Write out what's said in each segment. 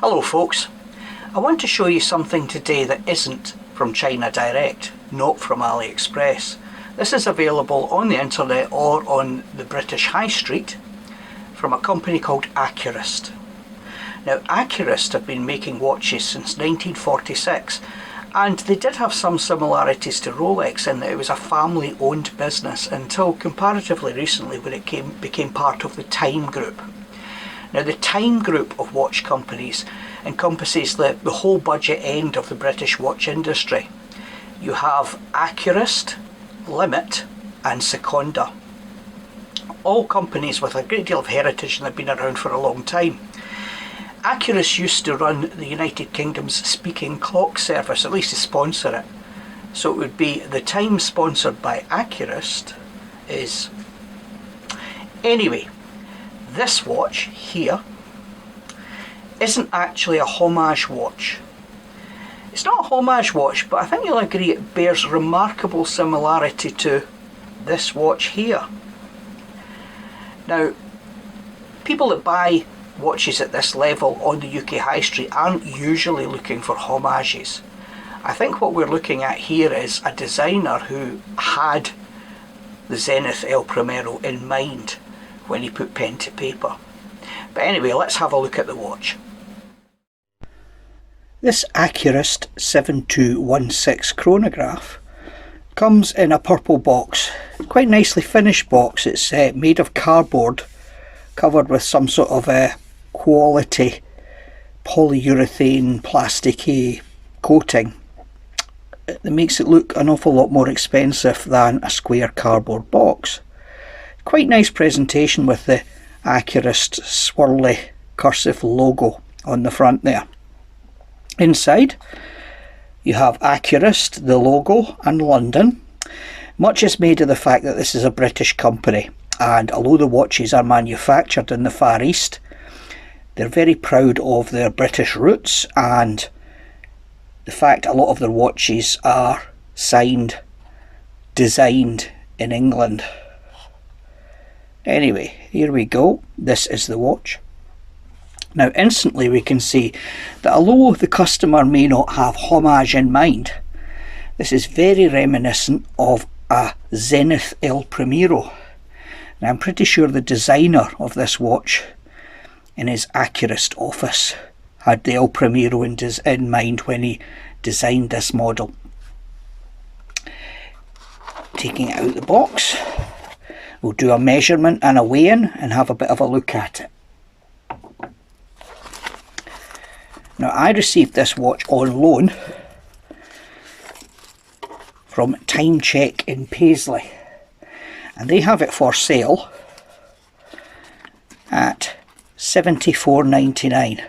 Hello folks, I want to show you something today that isn't from China Direct, not from AliExpress. This is available on the internet or on the British High Street from a company called Accurist. Now Accurist have been making watches since 1946 and they did have some similarities to Rolex in that it was a family owned business until comparatively recently when it became part of the Time Group. Now the Time Group of watch companies encompasses the whole budget end of the British watch industry. You have Accurist, Limit and Seconda. All companies with a great deal of heritage and have been around for a long time. Accurist used to run the United Kingdom's speaking clock service, at least to sponsor it. So it would be the time sponsored by Accurist is... Anyway, this watch here isn't actually a homage watch. It's not a homage watch, but I think you'll agree it bears remarkable similarity to this watch here. Now, people that buy watches at this level on the UK High Street aren't usually looking for homages. I think what we're looking at here is a designer who had the Zenith El Primero in mind when he put pen to paper. But anyway, let's have a look at the watch. This Accurist 7216 chronograph comes in a purple box, quite nicely finished box. It's made of cardboard covered with some sort of a quality polyurethane plasticky coating that makes it look an awful lot more expensive than a square cardboard box. Quite nice presentation with the Accurist swirly cursive logo on the front there. Inside you have Accurist, the logo, and London. Much is made of the fact that this is a British company, and although the watches are manufactured in the Far East, they're very proud of their British roots and the fact a lot of their watches are designed in England. Anyway, here we go. This is the watch. Now instantly we can see that although the customer may not have homage in mind, this is very reminiscent of a Zenith El Primero. Now I'm pretty sure the designer of this watch in his Accurist office had the El Primero in mind when he designed this model. Taking it out of the box, we'll do a measurement and a weigh-in and have a bit of a look at it. Now I received this watch on loan from Time Check in Paisley and they have it for sale at £74.99.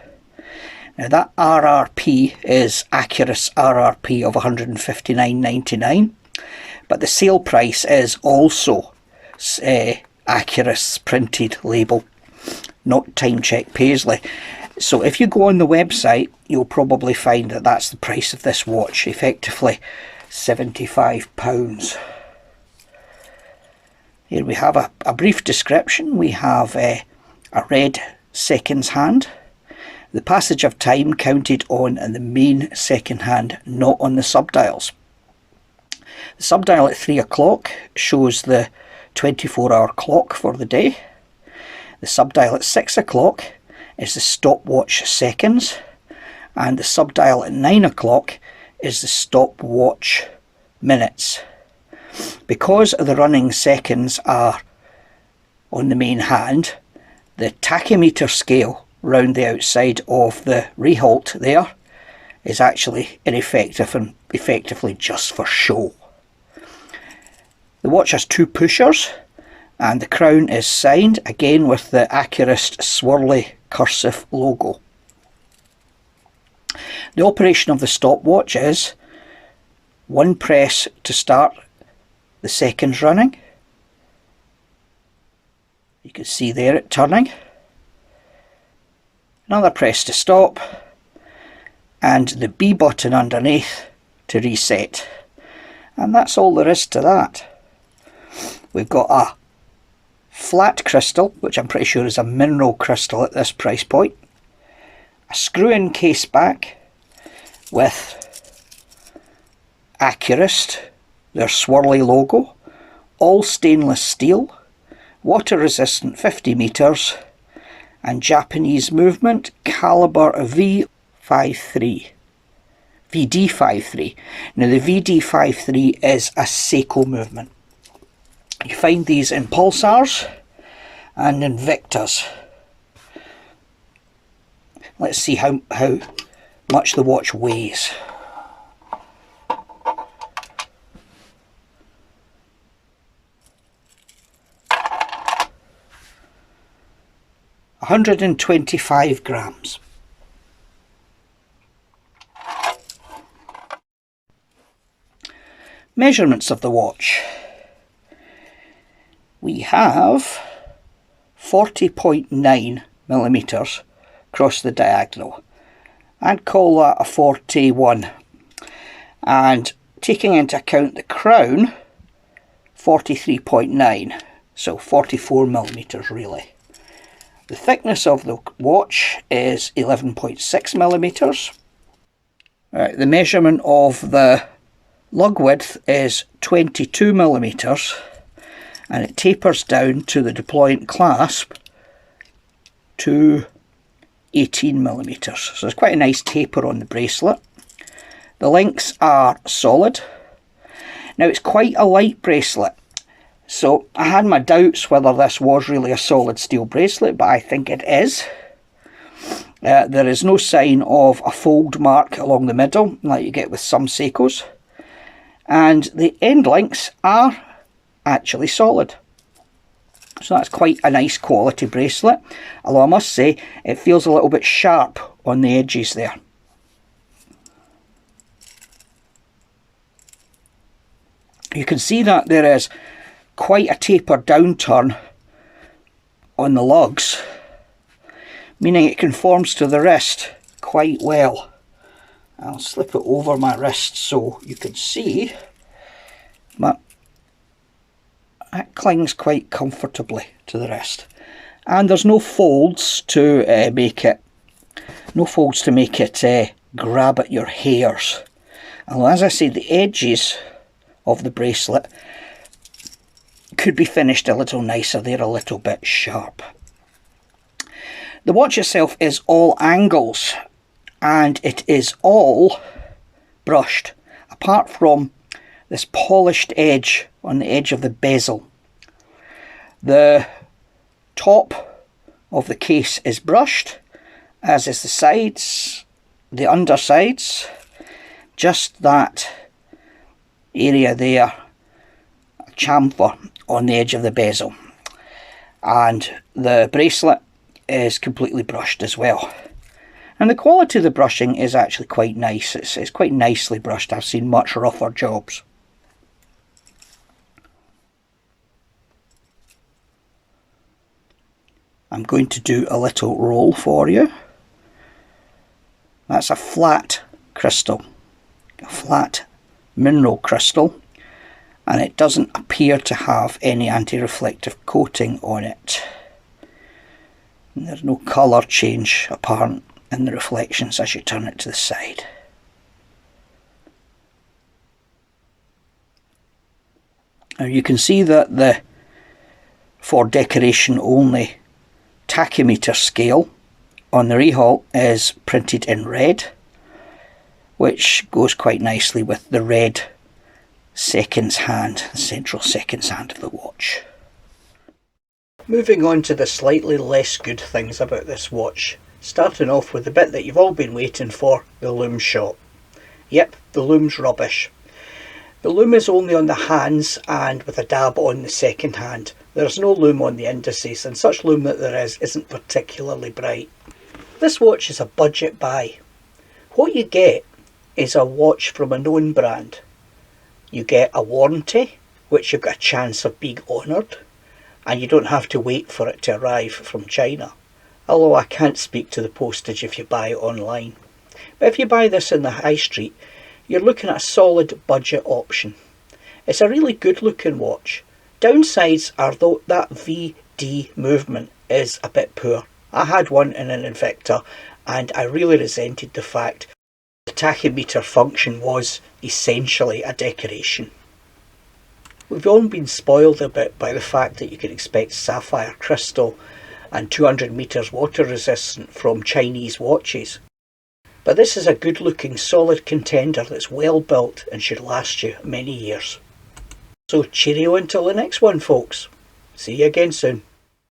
Now that RRP is Accurist's RRP of £159.99, but the sale price is also Accurist's printed label, not Time Check Paisley. So if you go on the website, you'll probably find that that's the price of this watch, effectively £75. Here we have a brief description. We have a red seconds hand, the passage of time counted on the main second hand, not on the subdials. The subdial at 3 o'clock shows the 24-hour clock for the day. The subdial at 6 o'clock is the stopwatch seconds, and the subdial at 9 o'clock is the stopwatch minutes. Because the running seconds are on the main hand, the tachymeter scale round the outside of the rehault there is actually ineffective and effectively just for show. The watch has 2 pushers and the crown is signed again with the Accurist swirly cursive logo. The operation of the stopwatch is 1 press to start the seconds running. You can see there it turning. Another press to stop, and the B button underneath to reset. And that's all there is to that. We've got a flat crystal, which I'm pretty sure is a mineral crystal at this price point, a screw-in case back with Accurist, their swirly logo, all stainless steel, water resistant 50 metres, and Japanese movement, calibre VD53. Now the VD53 is a Seiko movement. You find these in Pulsars and Invictas. Let's see how much the watch weighs. $125 grams. Measurements of the watch. We have 40.9 millimeters across the diagonal. I'd call that a 41. And taking into account the crown, 43.9. So 44 millimeters really. The thickness of the watch is 11.6 millimeters. The measurement of the lug width is 22 millimeters, and it tapers down to the deployant clasp to 18 millimeters. So it's quite a nice taper on the bracelet. The links are solid. Now it's quite a light bracelet. So I had my doubts whether this was really a solid steel bracelet, but I think it is. There is no sign of a fold mark along the middle like you get with some Seikos. And the end links are actually solid. So that's quite a nice quality bracelet. Although I must say it feels a little bit sharp on the edges there. You can see that there is quite a taper downturn on the lugs, meaning it conforms to the wrist quite well. I'll slip it over my wrist so you can see, but that clings quite comfortably to the wrist. And there's no folds to make it grab at your hairs. Although, as I say, the edges of the bracelet could be finished a little nicer. They're a little bit sharp. The watch itself is all angles, and it is all brushed, apart from this polished edge on the edge of the bezel. The top of the case is brushed, as is the sides, the undersides, just that area there, a chamfer on the edge of the bezel. And the bracelet is completely brushed as well. And the quality of the brushing is actually quite nice. It's quite nicely brushed. I've seen much rougher jobs. I'm going to do a little roll for you. That's a flat crystal, a flat mineral crystal, and it doesn't appear to have any anti-reflective coating on it. And there's no colour change apparent in the reflections as you turn it to the side. Now you can see that the for decoration only tachymeter scale on the rehaul is printed in red, which goes quite nicely with the red seconds hand, the central seconds hand of the watch. Moving on to the slightly less good things about this watch, starting off with the bit that you've all been waiting for, the lume shot. Yep, the lume's rubbish. The lume is only on the hands and with a dab on the second hand. There's no lume on the indices, and such lume that there is isn't particularly bright. This watch is a budget buy. What you get is a watch from a known brand. You get a warranty, which you've got a chance of being honoured, and you don't have to wait for it to arrive from China. Although I can't speak to the postage if you buy it online. But if you buy this in the high street, you're looking at a solid budget option. It's a really good looking watch. Downsides are though that VD movement is a bit poor. I had one in an Invicta and I really resented the fact the tachymeter function was essentially a decoration. We've all been spoiled a bit by the fact that you can expect sapphire crystal and 200 meters water resistant from Chinese watches. But this is a good looking solid contender that's well built and should last you many years. So cheerio until the next one, folks. See you again soon.